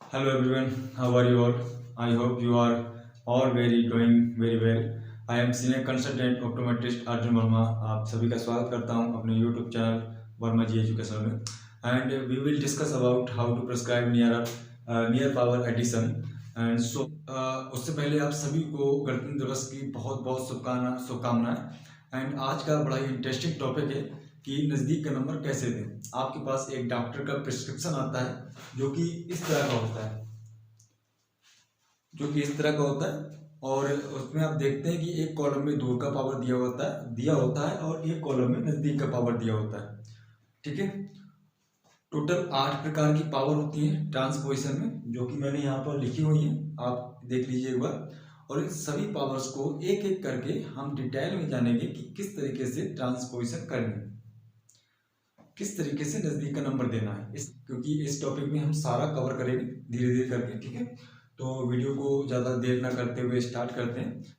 Hello everyone, how are you all? I hope you are all doing very well. I am senior consultant optometrist Arjun Verma. आप सभी का स्वागत करता हूं अपने YouTube channel Verma ji education में and we will discuss about how to prescribe near power addition and so उससे पहले आप सभी को गणतंत्र दिवस की बहुत बहुत शुभकामनाएं एंड आज का बड़ा ही इंटरेस्टिंग टॉपिक है कि नज़दीक का नंबर कैसे दें। आपके पास एक डॉक्टर का प्रिस्क्रिप्शन आता है जो कि इस तरह का होता है और उसमें आप देखते हैं कि एक कॉलम में दूर का पावर दिया होता है और एक कॉलम में नज़दीक का पावर दिया होता है। ठीक है, टोटल 8 प्रकार की पावर होती है ट्रांसपोजिशन में, जो कि मैंने यहाँ पर लिखी हुई है, आप देख लीजिए एक बार। और इन सभी पावर्स को एक एक करके हम डिटेल में जानेंगे कि किस तरीके से ट्रांसपोजिशन करनी है, किस तरीके से नज़दीक का नंबर देना है। क्योंकि इस टॉपिक में हम सारा कवर करेंगे धीरे धीरे करके। ठीक है, तो वीडियो को ज़्यादा देर ना करते हुए स्टार्ट करते हैं।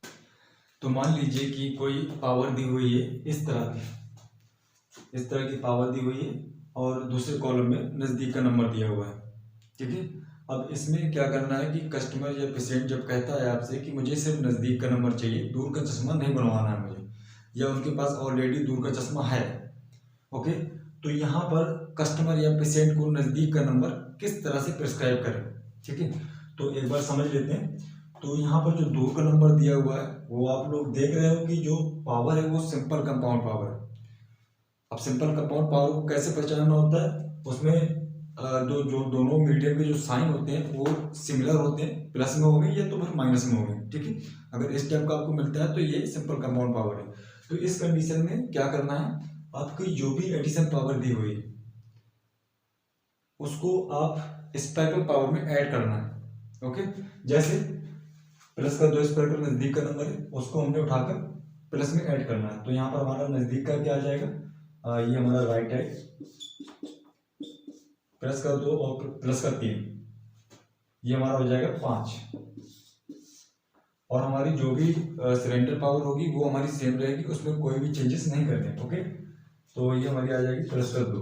तो मान लीजिए कि कोई पावर दी हुई है इस तरह की पावर दी हुई है और दूसरे कॉलम में नज़दीक का नंबर दिया हुआ है। ठीक है, अब इसमें क्या करना है कि कस्टमर या पेशेंट जब कहता है आपसे कि मुझे सिर्फ नज़दीक का नंबर चाहिए, दूर का चश्मा नहीं बनवाना है मुझे, या उनके पास ऑलरेडी दूर का चश्मा है, ओके, तो यहाँ पर कस्टमर या पेशेंट को नज़दीक का नंबर किस तरह से प्रिस्क्राइब करें। ठीक है, तो एक बार समझ लेते हैं। तो यहाँ पर जो दूर का नंबर दिया हुआ है वो आप लोग देख रहे हो कि जो पावर है वो सिंपल कंपाउंड पावर है। अब सिंपल कंपाउंड पावर को कैसे पहचानना होता है, उसमें जो दोनों मीडियम के जो साइन होते हैं वो सिमिलर होते हैं, प्लस में हो गए या तो फिर माइनस में हो गए। ठीक है, अगर इस टाइप का आपको मिलता है तो ये सिंपल कंपाउंड पावर है। तो इस कंडीशन में क्या करना है, आपकी जो भी एडिशन पावर दी हुई है उसको आप स्पेक्ट्रल पावर में ऐड करना है। ओके, जैसे प्लस का 2 स्पेक्ट्रल नज़दीक का नंबर है, उसको हमने उठाकर प्लस में ऐड करना है। तो यहाँ पर हमारा नज़दीक का क्या आ जाएगा, ये हमारा राइट है, प्लस का 2 और प्लस का 3, ये हमारा हो जाएगा 5। और हमारी जो भी सिलेंडर पावर होगी वो हमारी सेम रहेगी, उसमें कोई भी चेंजेस नहीं करने। ओके, तो ये हमारी आ जाएगी प्लस का 2।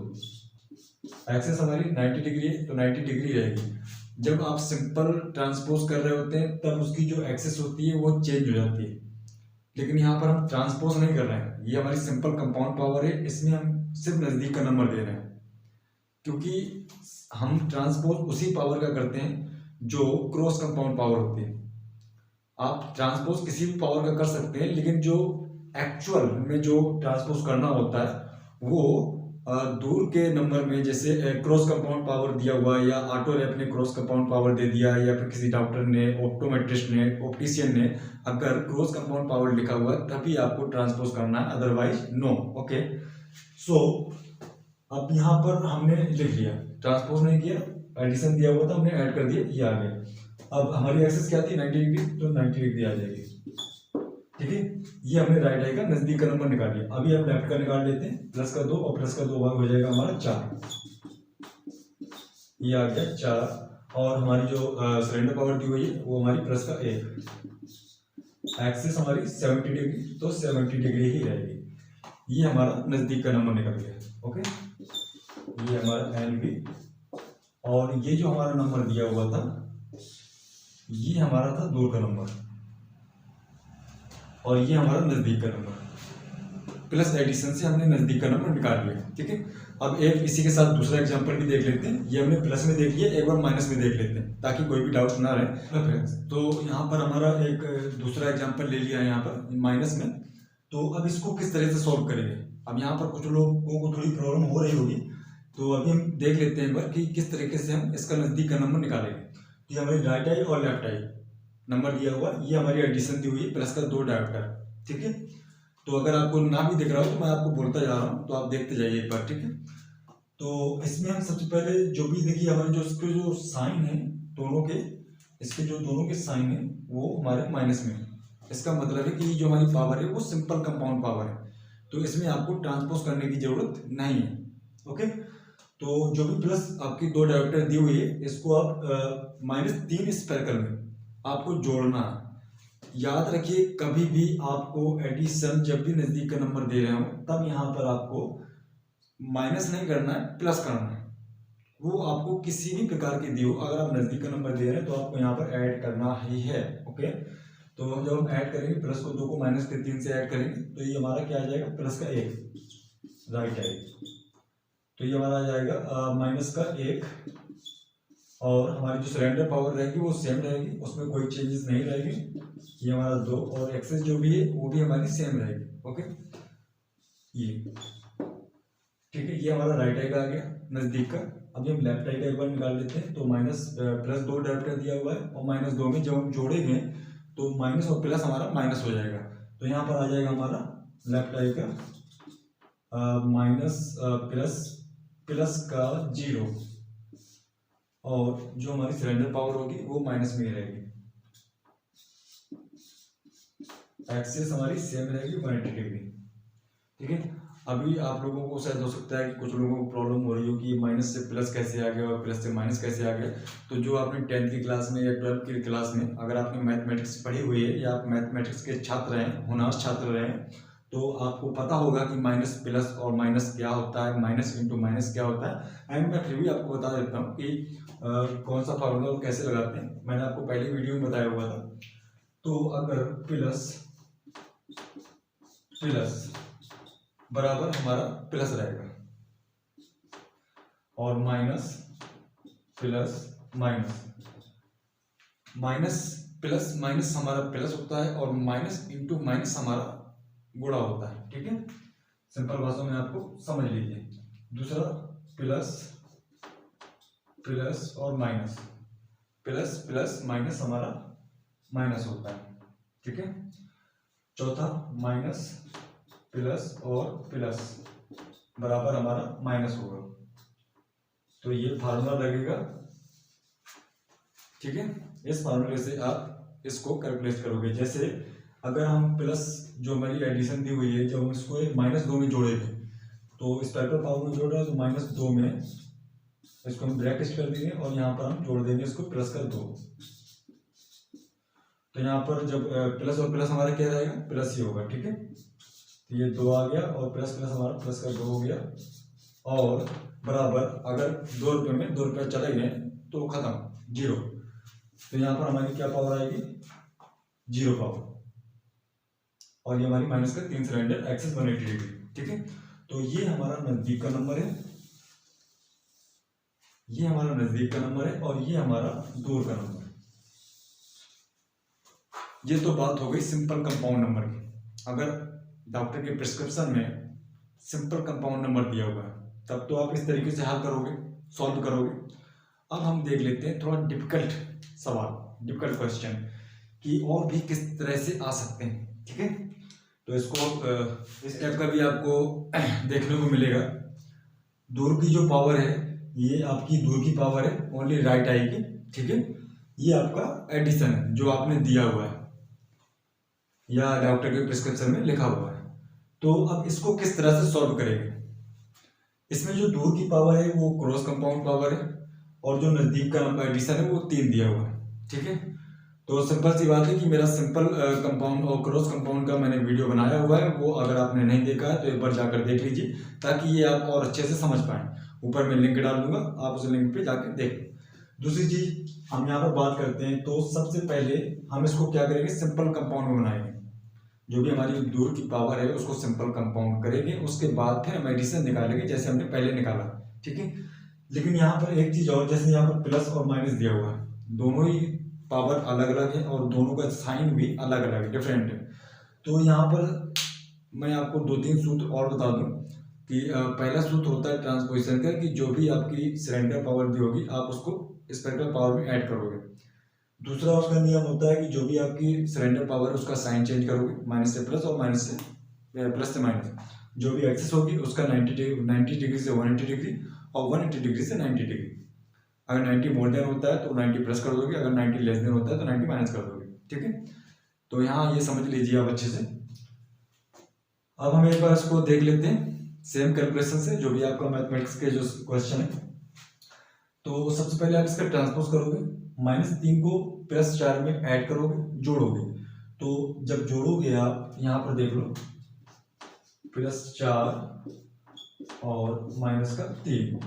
एक्सेस हमारी 90 डिग्री है तो 90 डिग्री रहेगी। जब आप सिंपल ट्रांसपोज कर रहे होते हैं तब उसकी जो एक्सेस होती है वो चेंज हो जाती है, लेकिन यहाँ पर हम ट्रांसपोज नहीं कर रहे हैं, ये हमारी सिंपल कंपाउंड पावर है, इसमें हम सिर्फ नज़दीक का नंबर दे रहे हैं। क्योंकि हम ट्रांसपोज उसी पावर का करते हैं जो क्रॉस कंपाउंड पावर होती है। आप ट्रांसपोज किसी भी पावर का कर सकते हैं, लेकिन जो एक्चुअल में जो ट्रांसपोज करना होता है वो दूर के नंबर में, जैसे क्रॉस कंपाउंड पावर दिया हुआ है या ऑटो रैप ने क्रॉस कंपाउंड पावर दे दिया है, या फिर किसी डॉक्टर ने, ऑप्टोमेट्रिस्ट ने, ऑप्टिशियन ने अगर क्रॉस कंपाउंड पावर लिखा हुआ है तभी आपको ट्रांसपोज करना है, अदरवाइज नो। ओके, सो अब यहाँ पर हमने लिख लिया, ट्रांसपोज नहीं किया, एडिशन दिया हुआ था हमने ऐड कर दिया, ये आ गया। अब हमारी एक्सेस क्या थी 90 डिग्री, तो 90 डिग्री आ जाएगी। ठीक है, ये हमने राइट आई का नज़दीक का नंबर निकाल लिया। अभी हम लेफ्ट का निकाल लेते हैं, प्लस का 2 और प्लस का 2 भाग हो जाएगा हमारा 4, ये आ गया 4। और हमारी जो सिलेंडर पावर दी हुई है वो हमारी प्लस का 1। एक्सिस हमारी 70 डिग्री, तो 70 डिग्री ही रहेगी। ये हमारा नज़दीक का नंबर निकल गया। ओके, ये हमारा NB, और ये जो हमारा नंबर दिया हुआ था ये हमारा था दूर का नंबर, और ये हमारा नज़दीक का नंबर। प्लस एडिशन से हमने नज़दीक का नंबर निकाल लिया। ठीक है, अब एक इसी के साथ दूसरा एग्जांपल भी देख लेते हैं। ये हमने प्लस में देख लिया, एक बार माइनस में देख लेते हैं ताकि कोई भी डाउट ना रहे। तो यहाँ पर हमारा एक दूसरा एग्जांपल ले लिया है यहाँ पर माइनस में। तो अब इसको किस तरह से सॉल्व करेंगे, अब यहाँ पर कुछ लोगों को थोड़ी प्रॉब्लम हो रही होगी, तो अभी हम देख लेते हैं एक बार कि किस तरीके से हम इसका नज़दीक का नंबर निकालेंगे। ये हमारी राइट आई और लेफ्ट आई नंबर दिया हुआ, ये हमारी एडिशन दी हुई है, प्लस का 2 डायोप्टर। ठीक है, तो अगर आपको ना भी दिख रहा हो तो मैं आपको बोलता जा रहा हूँ, तो आप देखते जाइए एक बार। ठीक है, तो इसमें हम सबसे पहले जो भी देखिए, हमारे जो इसके जो साइन है दोनों के, इसके जो दोनों के साइन है वो हमारे माइनस में है। इसका मतलब है कि जो हमारी पावर है वो सिंपल कंपाउंड पावर है, तो इसमें आपको ट्रांसपोज करने की जरूरत नहीं है। ओके, तो जो भी प्लस आपकी 2 डायोप्टर दी हुई है इसको आप -3 स्पेक्ट्रल में आपको जोड़ना है। याद रखिए, कभी भी आपको एडिशन जब भी नज़दीक का नंबर दे रहे हो तब यहाँ पर आपको माइनस नहीं करना है, प्लस करना है। वो आपको किसी भी प्रकार की दी हो, अगर आप नज़दीक का नंबर दे रहे हैं तो आपको यहाँ पर ऐड करना ही है। ओके, तो जब हम ऐड करेंगे प्लस को 2 को माइनस के 3 से ऐड करेंगे तो ये हमारा क्या आ जाएगा, प्लस का 1 राइट है। तो ये हमारा आ जाएगा माइनस का 1 और हमारी जो सरेंडर पावर रहेगी वो सेम रहेगी, उसमें कोई चेंजेस नहीं रहेगी। ये हमारा 2 और एक्सेस जो भी है वो भी हमारी सेम रहेगी। ओके, ये ठीक है, ये हमारा राइट आई का आ गया नज़दीक का। अभी हम लेफ्ट आई का एक बार निकाल लेते हैं। तो माइनस प्लस 2 डेल्टा दिया हुआ है और माइनस 2 में जब हम जोड़ेंगे तो माइनस और प्लस हमारा माइनस हो जाएगा। तो यहाँ पर आ जाएगा हमारा लेफ्ट आई का माइनस प्लस प्लस का 0 और जो हमारी सिलेंडर पावर होगी वो माइनस में ही रहेगी। एक्सेस हमारी सेम रहेगी 180 डिग्री। ठीक है, अभी आप लोगों को शायद हो सकता है कि कुछ लोगों को प्रॉब्लम हो रही हो कि माइनस से प्लस कैसे आ गया और प्लस से माइनस कैसे आ गया। तो जो आपने 10th की क्लास में या 12th की क्लास में अगर आपने मैथमेटिक्स पढ़ी हुई है या आप मैथमेटिक्स के छात्र हैं, होनहार छात्र रहे हैं, तो आपको पता होगा कि माइनस प्लस और माइनस क्या होता है, माइनस इंटू माइनस क्या होता है। एंड मैं फिर भी आपको बता देता हूँ कि कौन सा फार्मूला कैसे लगाते हैं, मैंने आपको पहले वीडियो में बताया हुआ था। तो अगर प्लस प्लस बराबर हमारा प्लस रहेगा और minus plus minus, minus plus minus हमारा प्लस होता है और माइनस इंटू माइनस हमारा गुणा होता है। ठीक है, सिंपल भाषा में आपको समझ लीजिए। दूसरा प्लस प्लस और माइनस, प्लस प्लस माइनस हमारा माइनस होता है। ठीक है, चौथा माइनस प्लस और प्लस बराबर हमारा माइनस होगा। तो ये फार्मूला लगेगा। ठीक है, इस फार्मूले से आप इसको कैलकुलेट करोगे। जैसे अगर हम प्लस जो हमारी एडिशन दी हुई है, जब हम इसको -2 में जोड़ेंगे तो इस पैरेलल पावर में जोड़ रहे हैं तो -2 में इसको हम ब्रैकेट कर देंगे और यहाँ पर हम जोड़ देंगे इसको प्लस का 2। तो यहाँ पर जब प्लस और प्लस हमारा क्या रहेगा, प्लस ही होगा। ठीक है, तो ये 2 आ गया और प्लस प्लस हमारा प्लस का 2 हो गया और बराबर अगर 2 रुपये में 2 रुपये चले गए तो खत्म 0। तो यहाँ पर हमारी क्या पावर आएगी, 0 पावर, और ये हमारी माइनस का 3 सिलेंडर एक्सेस 180 डिग्री। ठीक है, तो ये हमारा नजदीक का नंबर है, ये हमारा नजदीक का नंबर है और ये हमारा दूर का नंबर है। ये तो बात हो गई सिंपल कंपाउंड नंबर की। अगर डॉक्टर के प्रिस्क्रिप्शन में सिंपल कंपाउंड नंबर दिया हुआ है तब तो आप इस तरीके से हल करोगे, सॉल्व करोगे। अब हम देख लेते हैं थोड़ा डिफिकल्ट सवाल, डिफिकल्ट क्वेश्चन कि और भी किस तरह से आ सकते हैं। ठीक है, तो इसको इस टाइप का भी आपको देखने को मिलेगा। दूर की जो पावर है ये आपकी दूर की पावर है, ओनली राइट आएगी। ठीक है, ये आपका एडिशन है जो आपने दिया हुआ है या डॉक्टर के प्रिस्क्रिप्शन में लिखा हुआ है। तो अब इसको किस तरह से सॉल्व करेंगे। इसमें जो दूर की पावर है वो क्रॉस कंपाउंड पावर है और जो नजदीक का एडिशन है वो 3 दिया हुआ है। ठीक है, तो सिंपल सी बात है कि मेरा सिंपल कंपाउंड और क्रॉस कंपाउंड का मैंने वीडियो बनाया हुआ है, वो अगर आपने नहीं देखा है तो एक बार जाकर देख लीजिए ताकि ये आप और अच्छे से समझ पाएं। ऊपर मैं लिंक डाल दूंगा, आप उस लिंक पे जाकर देख। दूसरी चीज हम यहाँ पर बात करते हैं तो सबसे पहले हम इसको क्या करेंगे, सिंपल कंपाउंड में बनाएंगे। जो भी हमारी दूर की पावर है उसको सिंपल कंपाउंड करेंगे, उसके बाद फिर हम एडिशन निकालेंगे जैसे हमने पहले निकाला। ठीक है, लेकिन यहाँ पर एक चीज और, जैसे यहाँ पर प्लस और माइनस दिया हुआ है, दोनों ही पावर अलग अलग है और दोनों का साइन भी अलग अलग है, डिफरेंट है। तो यहाँ पर मैं आपको 2-3 सूत्र और बता दूं कि पहला सूत्र होता है ट्रांसपोजिशन का, कि जो भी आपकी सिलेंडर पावर दी होगी आप उसको स्पेक्ट्रल पावर में ऐड करोगे। दूसरा उसका नियम होता है कि जो भी आपकी सिलेंडर पावर है उसका साइन चेंज करोगे, माइनस से प्लस और माइनस से प्लस से माइनस। जो भी एक्सेस होगी उसका 90 डिग्री से 180 डिग्री और 180 डिग्री से 90 डिग्री। अगर 90 मोर देन होता है तो 90 प्लस कर दोगे, अगर 90 लेस देन होता है तो 90 माइनस कर दोगे। ठीक है, तो यहाँ ये समझ लीजिए आप अच्छे से। अब हम एक बार इसको देख लेते हैं सेम कैलकुलेशन से, जो भी आपका मैथमेटिक्स के जो क्वेश्चन है। तो सबसे पहले आप इसका ट्रांसपोज करोगे, -3 को +4 में ऐड करोगे, जोड़ोगे। तो जब जोड़ोगे आप यहाँ पर देख लो, +4 और -3,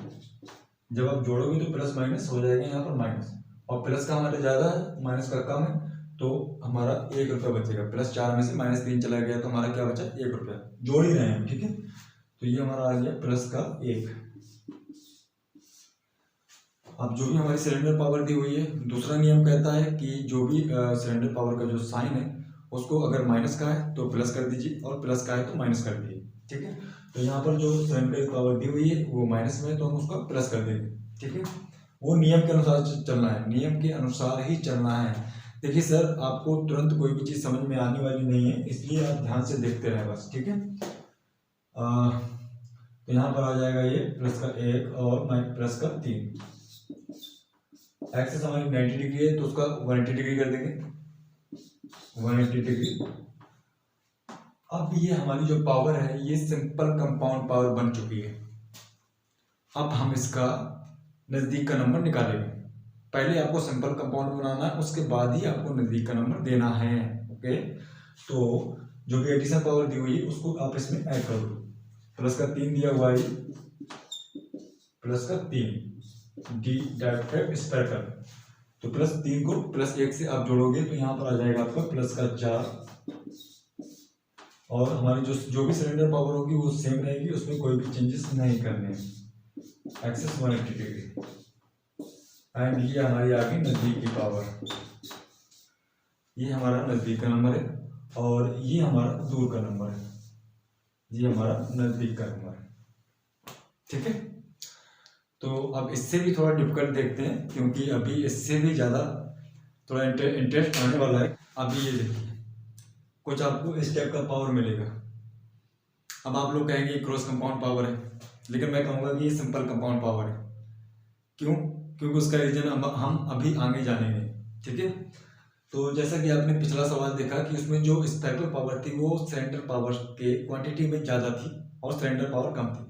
जब आप जोड़ोगे तो प्लस माइनस हो जाएगा यहाँ पर माइनस, और प्लस का हमारे ज़्यादा है माइनस का कम है, तो हमारा 1 रुपया बचेगा। +4 में से -3 चला गया तो हमारा क्या बचा, 1 रुपया। जोड़ ही रहे हैं, ठीक है। तो ये हमारा आ गया +1। अब जो भी हमारी सिलेंडर पावर दी हुई है, दूसरा नियम कहता है कि जो भी सिलेंडर पावर का जो साइन है उसको अगर माइनस का है तो प्लस कर दीजिए, और प्लस का है तो माइनस कर दीजिए, ठीक है। तो यहाँ पर जो सिलेंडर पावर दी हुई है वो माइनस में है, तो हम उसका प्लस कर देंगे, ठीक है। वो नियम के अनुसार चलना है, नियम के अनुसार ही चलना है। देखिए सर, आपको तुरंत कोई भी चीज़ समझ में आने वाली नहीं है, इसलिए आप ध्यान से देखते रहें बस, ठीक है। तो यहाँ पर आ जाएगा ये +1 और +3। एक्सेस हमारी 90 डिग्री है तो उसका 180 डिग्री कर देंगे, 180 डिग्री। अब ये हमारी जो पावर है ये सिंपल कंपाउंड पावर बन चुकी है। अब हम इसका नज़दीक का नंबर निकालेंगे। पहले आपको सिंपल कंपाउंड बनाना है, उसके बाद ही आपको नज़दीक का नंबर देना है, ओके। तो जो भी एडिशन पावर दी हुई है उसको आप इसमें ऐड कर दो। +3 दिया हुआ है, +3 d स्क्वायर कर, तो +3 को +1 से आप जोड़ोगे तो यहाँ पर आ जाएगा आपका +4, और हमारी जो भी सिलेंडर पावर होगी वो सेम रहेगी, उसमें कोई भी चेंजेस नहीं करने हैं। एक्सेस 180 डिग्री, एंड ये हमारी आ गई नज़दीक की पावर। ये हमारा नज़दीक का नंबर है और ये हमारा दूर का नंबर है, ये हमारा नज़दीक का नंबर है, ठीक है। तो अब इससे भी थोड़ा डिफिकल्ट देखते हैं, क्योंकि अभी इससे भी ज़्यादा थोड़ा इंटरेस्ट आने वाला है। अभी ये देखिए, कुछ आपको इस टाइप का पावर मिलेगा। अब आप लोग कहेंगे क्रॉस कंपाउंड पावर है, लेकिन मैं कहूँगा कि ये सिंपल कंपाउंड पावर है। क्यों? क्योंकि उसका रीजन हम अभी आगे जानेंगे, ठीक है। तो जैसा कि आपने पिछला सवाल देखा कि उसमें जो स्पेक्ट्रल पावर थी वो सिलेंडर पावर के क्वांटिटी में ज़्यादा थी और सिलेंडर पावर कम थी,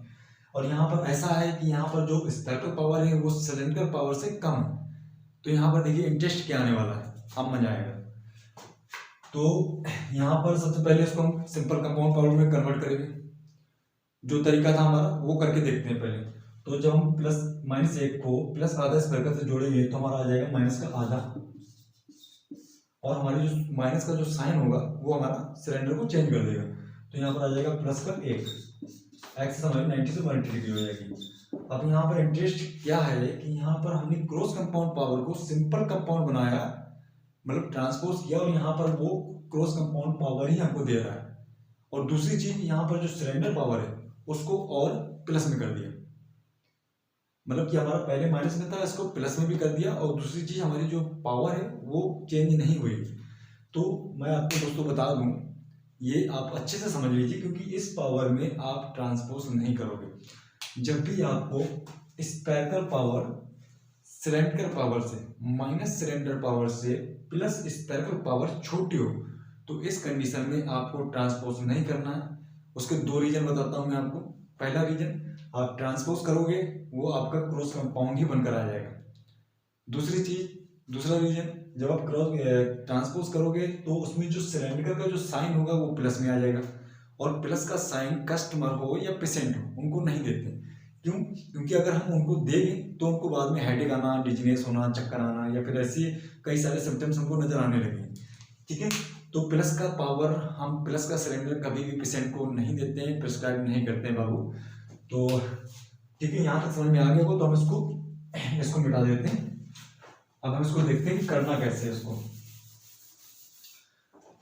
और यहाँ पर ऐसा है कि यहाँ पर जो स्पेक्ट्रल पावर है वो सिलेंडर पावर से कम है। तो यहाँ पर देखिए इंटरेस्ट क्या आने वाला है, अब मजा आएगा। तो यहाँ पर सबसे पहले इसको हम सिंपल कंपाउंड पावर में कन्वर्ट करेंगे, जो तरीका था हमारा वो करके देखते हैं पहले। तो जब हम -1 को +आधा स्क्वायर से जोड़ेंगे तो हमारा आ जाएगा -1/2, और हमारी जो माइनस का जो साइन होगा वो हमारा सिलेंडर को चेंज कर देगा। तो यहाँ पर आ जाएगा +1, एक्सेस हमारी 90 से 180 डिग्री हो जाएगी। अब यहाँ पर इंटरेस्ट क्या है कि यहाँ पर हमने क्रॉस कंपाउंड पावर को सिंपल कंपाउंड बनाया, मतलब ट्रांसपोज किया, और यहाँ पर वो क्रॉस कंपाउंड पावर ही हमको दे रहा है। और दूसरी चीज यहाँ पर जो सिलेंडर पावर है उसको और प्लस में कर दिया, मतलब कि हमारा पहले माइनस में था इसको प्लस में भी कर दिया, और दूसरी चीज हमारी जो पावर है वो चेंज नहीं हुई। तो मैं आपको दोस्तों बता दूं, ये आप अच्छे से समझ लीजिए, क्योंकि इस पावर में आप ट्रांसपोज नहीं करोगे। जब भी आपको स्पेक्ट्रल पावर सिलेंडर पावर से माइनस सिलेंडर पावर से प्लस स्पेक्ट्रल पावर छोटी हो, तो इस कंडीशन में आपको ट्रांसपोज नहीं करना है। उसके दो रीजन बताता हूं मैं आपको। पहला रीजन, आप ट्रांसपोज करोगे वो आपका क्रॉस कंपाउंड ही बनकर आ जाएगा। दूसरा रीजन, जब आप क्रॉस ट्रांसपोज करोगे तो उसमें जो सिलेंडर का जो साइन होगा वो प्लस में आ जाएगा, और प्लस का साइन कस्टमर हो या पेशेंट हो उनको नहीं देते। क्यों? क्योंकि अगर हम उनको देंगे तो उनको बाद में हेडेक आना, डिजीनेस होना, चक्कर आना, या फिर ऐसे कई सारे सिम्टम्स हमको नजर आने लगे, ठीक है। तो प्लस का पावर, हम प्लस का सिलेंडर कभी भी पेशेंट को नहीं देते हैं, प्रिस्क्राइब नहीं करते हैं बाबू। तो ठीक है, यहाँ तक समझ में आ गया हो तो हम इसको मिटा देते हैं। अब हम इसको देखते हैं कि करना कैसे है इसको।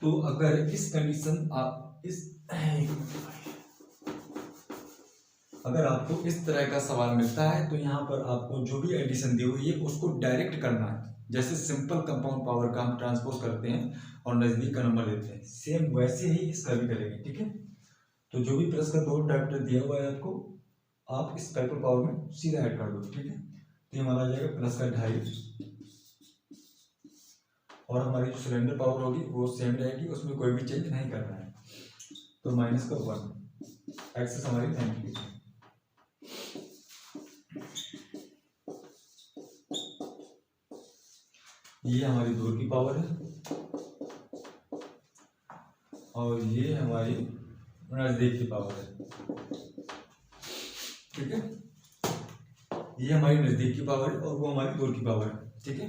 तो अगर इस कंडीशन अगर आपको इस तरह का सवाल मिलता है तो यहाँ पर आपको जो भी एडिशन दी हुई है उसको डायरेक्ट करना है। जैसे सिंपल कंपाउंड पावर का हम ट्रांसपोज करते हैं और नजदीक का नंबर लेते हैं, सेम वैसे ही इसका भी करेंगे, ठीक है। तो जो भी प्लस का 2 डायरेक्टर दिया हुआ है आपको, आप इस स्पेक्ट्रल पावर में सीधा ऐड कर दो, ठीक है। तो हमारा आ जाएगा +2.5, और हमारी जो सिलेंडर पावर होगी वो सेम रहेगी, उसमें कोई भी चेंज नहीं करना है। तो -1, एक्सेस हमारी 90 है। ये हमारी दूर की पावर है और ये हमारी नजदीक की पावर है, ठीक है। ये हमारी नज़दीक की पावर है और वो हमारी दूर की पावर है, ठीक है।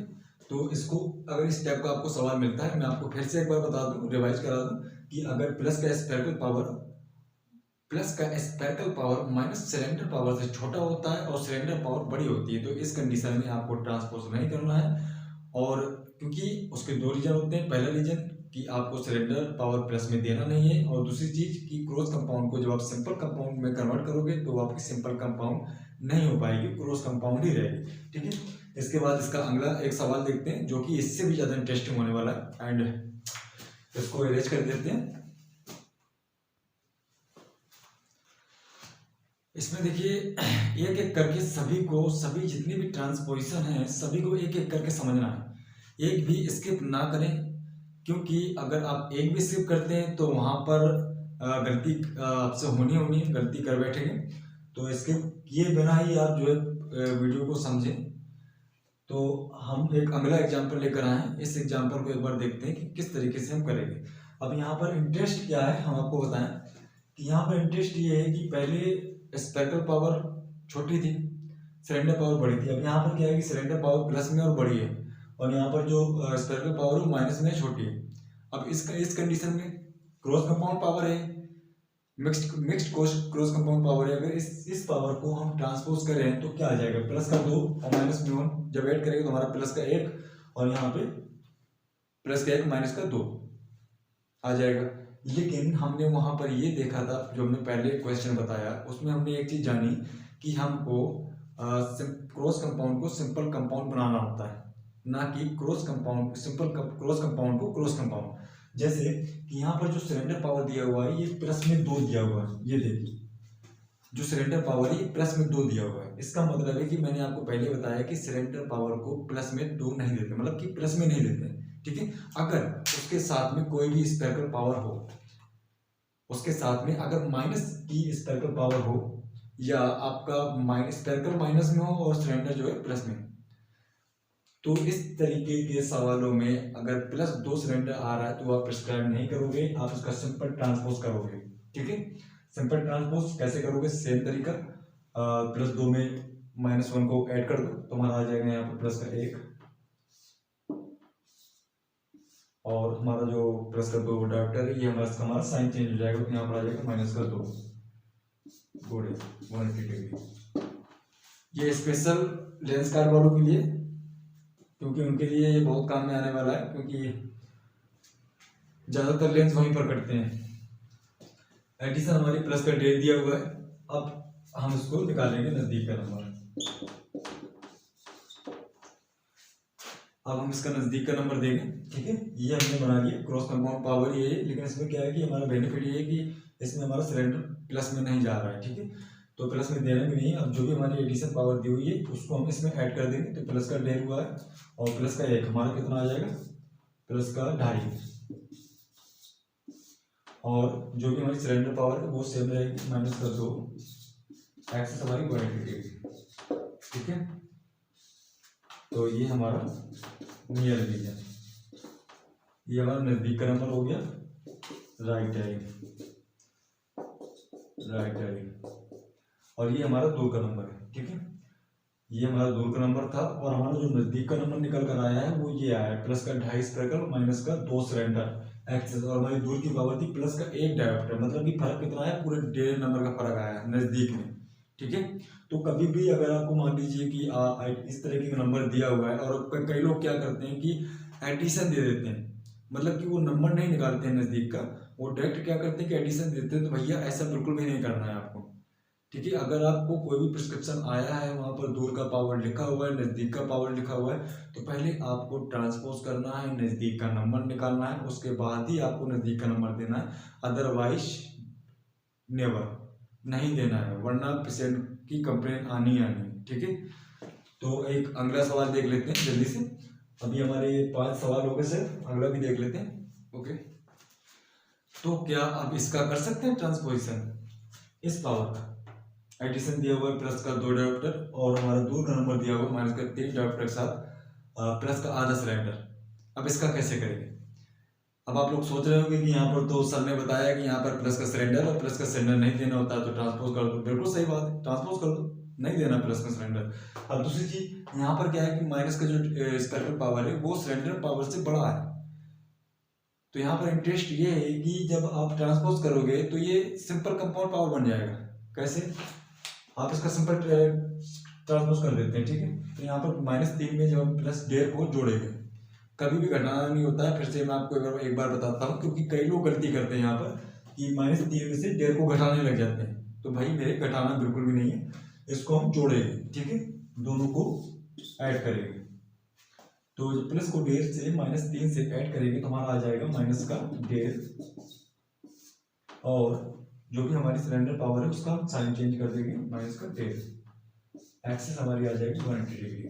तो इसको अगर इस टाइप का आपको सवाल मिलता है, मैं आपको फिर से एक बार बता दूं, रिवाइज करा दूं कि अगर प्लस का spherical power minus cylinder power से छोटा होता है और सिलेंडर पावर बड़ी होती है, तो इस कंडीशन में आपको ट्रांसपोज नहीं करना है। और क्योंकि उसके दो रीजन होते हैं, पहला रीजन कि आपको सिलेंडर पावर प्लस में देना नहीं है, और दूसरी चीज कि क्रॉस कंपाउंड को जब आप सिंपल कंपाउंड में कन्वर्ट करोगे तो वो आपकी सिंपल कंपाउंड नहीं हो पाएगी, क्रॉस कंपाउंड ही रहेगी, ठीक है। इसके बाद इसका अगला एक सवाल देखते हैं जो कि इससे भी ज्यादा इंटरेस्टिंग होने वाला है, एंड इसको इरेज कर देते हैं। इसमें देखिए एक एक करके सभी जितनी भी ट्रांसपोजिशन है सभी को एक एक करके समझना है, एक भी स्किप ना करें, क्योंकि अगर आप एक भी स्किप करते हैं तो वहां पर गलती आपसे होनी गलती कर बैठेंगे। तो स्किप किए बिना ही आप जो है वीडियो को समझें। तो हम एक अगला एग्जाम्पल लेकर आए हैं, इस एग्जाम्पल को एक बार देखते हैं कि किस तरीके से हम करेंगे। अब यहाँ पर इंटरेस्ट क्या है, हम आपको बताएं कि यहाँ पर इंटरेस्ट ये है कि पहले स्पेरिकल पावर छोटी थी, सिलेंडर पावर बड़ी थी। अब यहाँ पर क्या है कि सिलेंडर पावर प्लस में और बड़ी है, और यहाँ पर जो स्पेरिकल पावर है माइनस में छोटी है। अब इस कंडीशन में क्रॉस कंपाउंड पावर है, मिक्स्ड क्रॉस कंपाउंड पावर है। अगर इस पावर को हम ट्रांसपोज करें तो क्या आ जाएगा, प्लस का 2 और माइनस में 1, जब ऐड करेंगे तो हमारा प्लस का 1 और यहाँ पे प्लस का 1 माइनस का 2 आ जाएगा। लेकिन हमने वहां पर ये देखा था, जो हमने पहले क्वेश्चन बताया उसमें हमने एक चीज जानी कि हमको क्रॉस कंपाउंड को सिंपल कंपाउंड बनाना होता है, ना कि क्रॉस कंपाउंड क्रॉस कंपाउंड को क्रॉस कंपाउंड। जैसे कि यहाँ पर जो सिलेंडर पावर दिया हुआ है ये प्लस में 2 दिया हुआ है, ये देखिए जो सिलेंडर पावर है प्लस में 2 दिया हुआ है। इसका मतलब है कि मैंने आपको पहले बताया कि सिलेंडर पावर को प्लस में 2 नहीं देते, मतलब कि प्लस में नहीं देते, ठीक है। अगर उसके साथ में कोई भी स्पेरिकल पावर हो, उसके साथ में अगर माइनस की स्पेरिकल पावर हो, या आपका स्पेरिकल माइनस में हो और सिलेंडर जो है प्लस में, तो इस तरीके के सवालों में अगर प्लस 2 सिलेंडर आ रहा है तो आप प्रिस्क्राइब नहीं करोगे, आप उसका सिंपल ट्रांसपोज करोगे, ठीक है। सिंपल ट्रांसपोज कैसे करोगे, सेम तरीका, प्लस 2 में माइनस 1 को ऐड कर दो तो हमारा आ जाएगा यहाँ पर प्लस का 1, और हमारा जो प्लस का 2 डायरेक्टर है ये हमारा साइन चेंज हो जाएगा, तो यहाँ पर आ जाएगा माइनस का 2 घोड़े 180 डिग्री। ये स्पेशल लेंस कार्ड वालों के लिए, क्योंकि उनके लिए ये बहुत काम में आने वाला है, क्योंकि ज्यादातर लेंस वहीं पर कटते हैं। एडिशन हमारी प्लस का 1.5 दिया हुआ है, अब हम इसको निकालेंगे नजदीक का नंबर। अब हम इसका नजदीक का नंबर देंगे, ठीक है। ये हमने बना लिया क्रॉस कंपाउंड पावर ये है, लेकिन इसमें क्या है कि हमारा बेनिफिट ये है कि इसमें हमारा सिलेंडर प्लस में नहीं जा रहा है, ठीक है, तो प्लस में देना भी नहीं है। अब जो भी हमारी एडिशन पावर दी हुई है उसको हम इसमें ऐड कर देंगे, तो प्लस का 1.5 हुआ है और प्लस का 1 हमारा कितना आ जाएगा, प्लस का 2.5, और जो भी हमारी सिलेंडर पावर है वो सेम रहेगी, माइनस का 2, एक्सेस हमारी 180 डिग्री, ठीक है। तो ये हमारा नियर रीजन, ये हमारा नजदीक का नंबर हो गया, राइट एरिंग, और ये हमारा दूर का नंबर है, ठीक है। ये हमारा दूर का नंबर था, और हमारा जो नजदीक का नंबर निकल कर आया है वो ये आया है, प्लस का 2.5 स्पेरिकल माइनस का 2 सिलेंडर एक्सेस, और हमारी दूर की पावर थी प्लस का 1 डायोप्टर, मतलब कि फर्क कितना आया, पूरे 1.5 नंबर का फर्क आया नजदीक में, ठीक है। तो कभी भी अगर आपको मान लीजिए कि इस तरीके का नंबर दिया हुआ है, और कई लोग क्या करते हैं कि एडिशन दे देते हैं, मतलब कि वो नंबर नहीं निकालते हैं नजदीक का, वो डायरेक्ट क्या करते हैं कि एडिशन देते हैं। तो भैया ऐसा बिल्कुल भी नहीं करना है आपको, ठीक है। अगर आपको कोई भी प्रिस्क्रिप्शन आया है वहां पर दूर का पावर लिखा हुआ है, नजदीक का पावर लिखा हुआ है, तो पहले आपको ट्रांसपोज करना है, नजदीक का नंबर निकालना है, उसके बाद ही आपको नजदीक का नंबर देना है, अदरवाइज नेवर नहीं देना है, वरना पेशेंट की कंप्लेन आनी, ठीक है। तो एक अगला सवाल देख लेते हैं जल्दी से, अभी हमारे 5 सवाल हो गए सर, अगला भी देख लेते हैं, ओके। तो क्या आप इसका कर सकते हैं ट्रांसपोजिशन, इस पावर का एडिशन दिया हुआ है प्लस का 2 डायोप्टर, और हमारा दूर का नंबर दिया हुआ है माइनस का 3 डायोप्टर के साथ प्लस का आधा सिलेंडर। अब इसका कैसे करेंगे, अब आप लोग सोच रहे होंगे कि यहाँ पर तो सर ने बताया कि यहाँ पर प्लस का सिलेंडर और प्लस का सिलेंडर नहीं देना होता है, तो ट्रांसपोज कर दो। बिल्कुल सही बात है, ट्रांसपोज कर दो, नहीं देना प्लस में सिलेंडर। अब दूसरी चीज यहाँ पर क्या है कि माइनस का जो स्पेक्ट्रल पावर है वो सिलेंडर पावर से बड़ा है। तो यहाँ पर इंटरेस्ट ये है कि जब आप ट्रांसपोज करोगे तो ये सिंपल कंपाउंड पावर बन जाएगा। कैसे? आप इसका सिंपल ट्रांसपोज कर देते हैं, ठीक है। तो यहाँ पर -3 में जब हम प्लस डेढ़ को जोड़ेंगे, कभी भी घटाना नहीं होता है। फिर से मैं आपको एक बार बताता हूँ, क्योंकि कई लोग गलती करते हैं यहाँ पर कि -3 में से डेढ़ को घटाने लग जाते हैं। तो भाई मेरे घटाना बिल्कुल भी नहीं है, इसको हम जोड़ेंगे, ठीक है, दोनों को ऐड करेंगे। तो प्लस को डेढ़ से -3 से ऐड करेंगे तो हमारा आ जाएगा माइनस का डेढ़, और जो भी हमारी सिलेंडर पावर है उसका हम साइन चेंज कर देंगे, माइनस का डेढ़। एक्सिस हमारी आ जाएगी 180 डिग्री।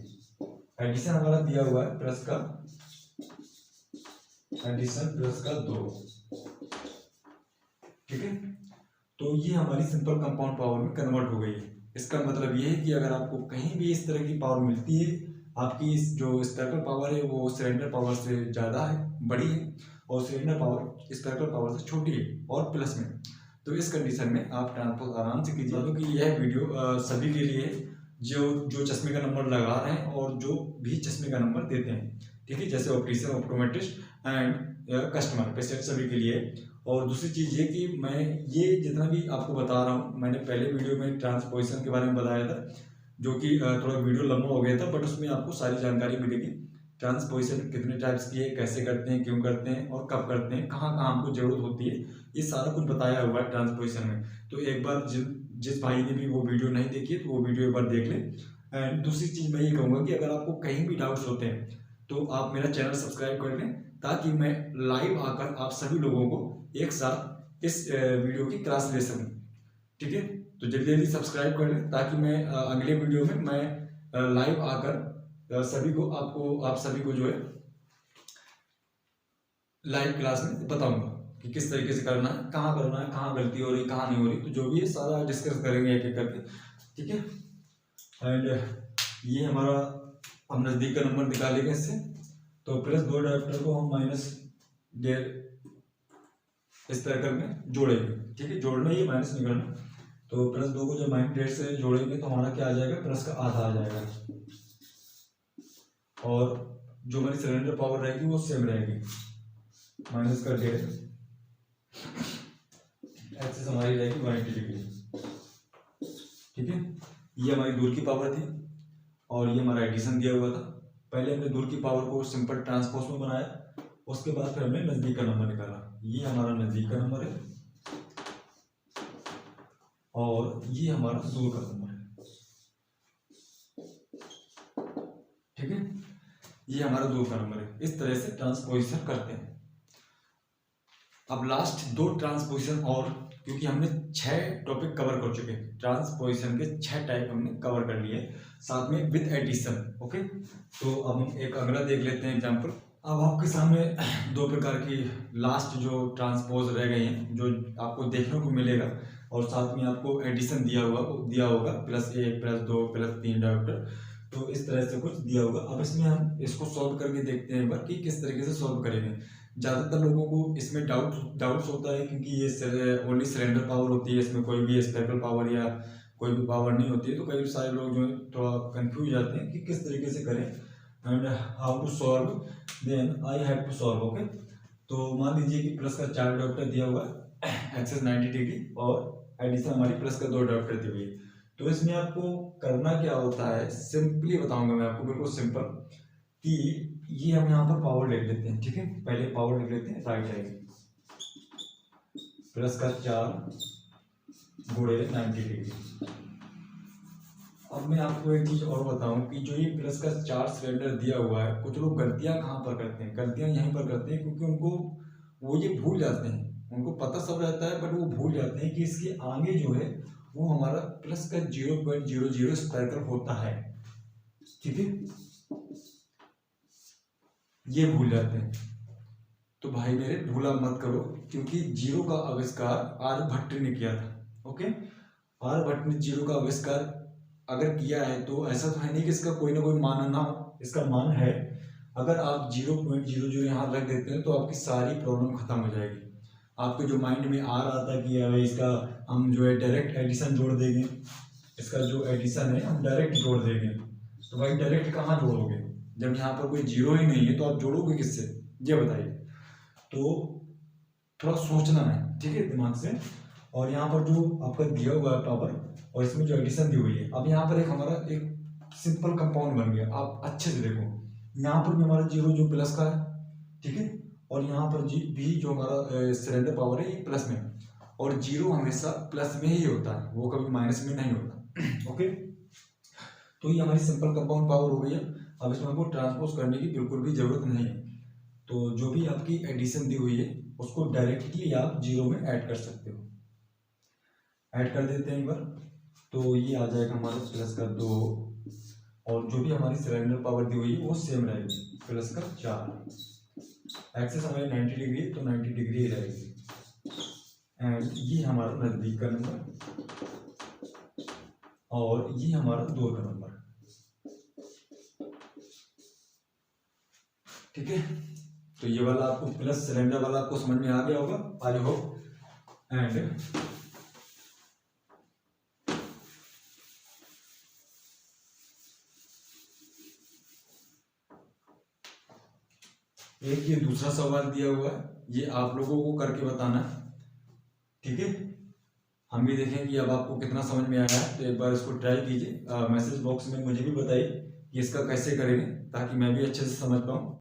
एडिशन हमारा दिया हुआ है प्लस का, एडिशन प्लस का 2, ठीक है। तो ये हमारी सिंपल कंपाउंड पावर में कन्वर्ट हो गई है। इसका मतलब ये है कि अगर आपको कहीं भी इस तरह की पावर मिलती है, आपकी जो स्पेक्ट्रल पावर है वो सिलेंडर पावर से ज़्यादा है, बड़ी है, और सिलेंडर पावर स्पेक्ट्रल पावर से छोटी है और प्लस में, तो इस कंडीशन में आप ट्रांसपोज आराम से कीजिए। क्योंकि यह वीडियो सभी के लिए जो चश्मे का नंबर लगा रहे हैं और जो भी चश्मे का नंबर देते हैं, ठीक है, जैसे optician, optometrist and customer, patient, सभी के लिए। और दूसरी चीज़ ये कि मैं ये जितना भी आपको बता रहा हूँ, मैंने पहले वीडियो में ट्रांसपोजिशन के बारे में बताया था, जो कि थोड़ा वीडियो लंबा हो गया था, बट उसमें आपको सारी जानकारी मिलेगी। ट्रांसपोजिशन कितने टाइप्स की है, कैसे करते हैं, क्यों करते हैं और कब करते हैं, कहाँ कहाँ हमको जरूरत होती है, ये सारा कुछ बताया हुआ है ट्रांसपोजिशन में। तो एक बार जिस भाई ने भी वो वीडियो नहीं देखी तो वो वीडियो एक बार देख ले। एंड दूसरी चीज़ मैं ये कहूँगा कि अगर आपको कहीं भी डाउट्स होते हैं तो आप मेरा चैनल सब्सक्राइब कर लें, ताकि मैं लाइव आकर आप सभी लोगों को एक साथ इस वीडियो की क्लास ले सकूँ, ठीक है। तो जल्दी जल्दी सब्सक्राइब कर लें, ताकि मैं अगले वीडियो में मैं लाइव आकर आप सभी को जो है लाइव क्लास में बताऊंगा कि किस तरीके से करना है, कहाँ गलती हो रही, कहाँ नहीं हो रही। तो जो भी है सारा डिस्कस करेंगे एक एक करके, ठीक है। एंड ये हमारा हम नज़दीक का नंबर निकालेंगे इससे। तो प्लस 2 डायोप्टर को हम -1.5 इस तरह में जोड़ेंगे, ठीक है, जोड़ना ही माइनस निकालना। तो प्लस 2 को जब -1.5 से जोड़ेंगे तो हमारा क्या आ जाएगा, प्लस का आधा आ जाएगा, और जो हमारी सिलेंडर पावर रहेगी वो सेम रहेगी, माइनस का 1.5, एक्सिस हमारी रहेगी 180 डिग्री, ठीक है। ये हमारी दूर की पावर थी और ये हमारा एडिशन दिया हुआ था। पहले हमने दूर की पावर को सिंपल ट्रांसपोज में बनाया, उसके बाद फिर हमने नज़दीक का नंबर निकाला। ये हमारा नज़दीक का नंबर है और ये हमारा दूर का नंबर है, ठीक है, ये हमारा दूर का नंबर है। इस तरह से ट्रांसपोजिशन करते हैं। अब लास्ट 2 ट्रांसपोजिशन, और क्योंकि हमने 6 टॉपिक कवर कर चुके हैं, ट्रांसपोजिशन के 6 टाइप हमने कवर कर लिए, साथ में विद एडिशन, ओके। तो अब हम एक अगला देख लेते हैं एग्जांपल। अब आपके सामने 2 प्रकार की लास्ट जो ट्रांसपोज रह गई हैं, जो आपको देखने को मिलेगा, और साथ में आपको एडिशन दिया होगा +1, +2, +3 डायोप्टर, तो इस तरह से कुछ दिया होगा। अब इसमें हम इसको सॉल्व करके देखते हैं एक बार कि किस तरीके से सॉल्व करेंगे। ज़्यादातर लोगों को इसमें डाउट्स होता है, क्योंकि ये ओनली सिलेंडर पावर होती है, इसमें कोई भी स्पेक्ट्रल पावर या कोई भी पावर नहीं होती है। तो कई सारे लोग जो है थोड़ा कंफ्यूज जाते हैं कि किस तरीके से करें and how to solve, then I have to solve, okay. तो मान लीजिए कि प्लस का 4 डायोप्टर दिया हुआ है, एक्सिस 90 डिग्री, और एडिशन हमारी प्लस का 2 डायोप्टर दी हुई है। तो इसमें आपको करना क्या होता है, सिंपली बताऊंगा मैं आपको, बिल्कुल सिंपल, कि ये हम यहाँ पर पावर लिख लेते हैं, ठीक है। पहले पावर लिख लेते हैं, राइट आएगी प्लस का 4 गुणे 90 डिग्री। अब मैं आपको एक चीज और बताऊं कि जो ये प्लस का 4 सिलेंडर दिया हुआ है, कुछ लोग गलतियां कहाँ पर करते हैं, गलतियां यहीं पर करते हैं, क्योंकि उनको वो ये भूल जाते हैं, उनको पता सब रहता है बट वो भूल जाते हैं कि इसके आगे जो है वो हमारा प्लस का 0.00 स्पेक्ट्रल होता है, ठीक है, ये भूल जाते हैं। तो भाई मेरे भूला मत करो, क्योंकि जीरो का आविष्कार आर्यभट्ट ने किया था, ओके। आर्यभट्ट ने जीरो का आविष्कार अगर किया है तो ऐसा तो है नहीं कि इसका कोई ना कोई मान ना हो, इसका मान है। अगर आप 0.00 यहाँ रख देते हैं तो आपकी सारी प्रॉब्लम खत्म हो जाएगी। आपके जो माइंड में आ रहा था कि अरे इसका हम जो है डायरेक्ट एडिशन जोड़ देंगे, इसका जो एडिशन है हम डायरेक्ट जोड़ देंगे। तो भाई डायरेक्ट कहाँ जोड़ोगे, जब यहाँ पर कोई जीरो ही नहीं है तो आप जोड़ोगे किससे, ये बताइए। तो थोड़ा सोचना है, ठीक है, दिमाग से। और यहाँ पर जो आपका दिया हुआ है पावर और इसमें जो एडिशन दी हुई है, अब यहाँ पर एक हमारा एक सिंपल कंपाउंड बन गया। आप अच्छे से देखो, यहाँ पर भी हमारा जीरो जो प्लस का है, ठीक है, और यहाँ पर जी भी जो हमारा सिलेंडर पावर है ये प्लस में है। और जीरो हमेशा प्लस में ही होता है, वो कभी माइनस में नहीं होता। ओके, तो ये हमारी सिंपल कंपाउंड पावर हो गई है। अब इसमें हमको ट्रांसपोज करने की बिल्कुल भी जरूरत नहीं है। तो जो भी आपकी एडिशन दी हुई है उसको डायरेक्टली आप जीरो में ऐड कर सकते हो। ऐड कर देते हैं एक बार, तो ये आ जाएगा हमारा प्लस का 2, और जो भी हमारी सिलेंडर पावर दी हुई है वो सेम रहेगी, प्लस का 4। एक्सेस हमारी 90 डिग्री है तो 90 डिग्री ही रहेगी। एंड ये हमारा नजदीक का नंबर और ये हमारा दूर का नंबर, ठीक है। तो ये वाला आपको प्लस सिलेंडर वाला आपको समझ में आ गया होगा, आई होप। एंड एक ये दूसरा सवाल दिया हुआ है, ये आप लोगों को करके बताना, ठीक है। हम भी देखें कि अब आपको कितना समझ में आया है। तो एक बार इसको ट्राई कीजिए, मैसेज बॉक्स में मुझे भी बताइए कि इसका कैसे करेंगे, ताकि मैं भी अच्छे से समझ पाऊँ।